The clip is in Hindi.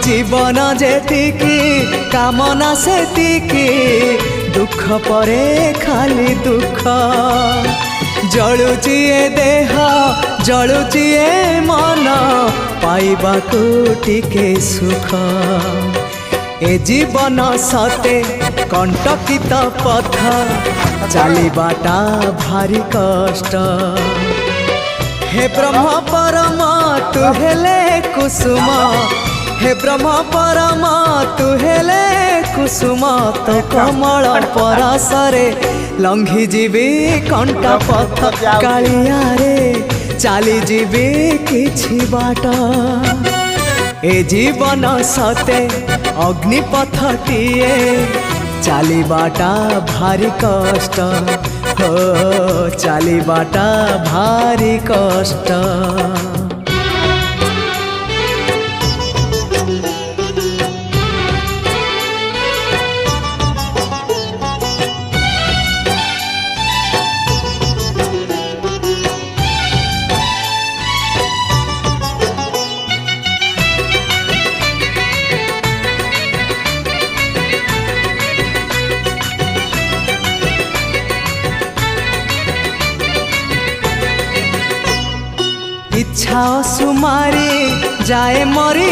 जीवन जेतिकी कामना सेतिकी दुख परे खाली दुख जलुची ए देह जलुची ए मन पाइबाकू टिके सुख ए जीवन सते कंटकित पथ चलिबाटा भारी कष्ट हे ब्रह्म परम तू हेले कुसुम हे ब्रह्म परम तू हेले कुसुम तो कमल परसरे लंघी जीवी कंटा पथ कालिया रे चली जीवी किछि बाट ए जीवन सते अग्निपथटीए चलिबाटा भारी कष्ट हो चलिबाटा भारी कष्ट। इच्छा सुमारी जाए मरी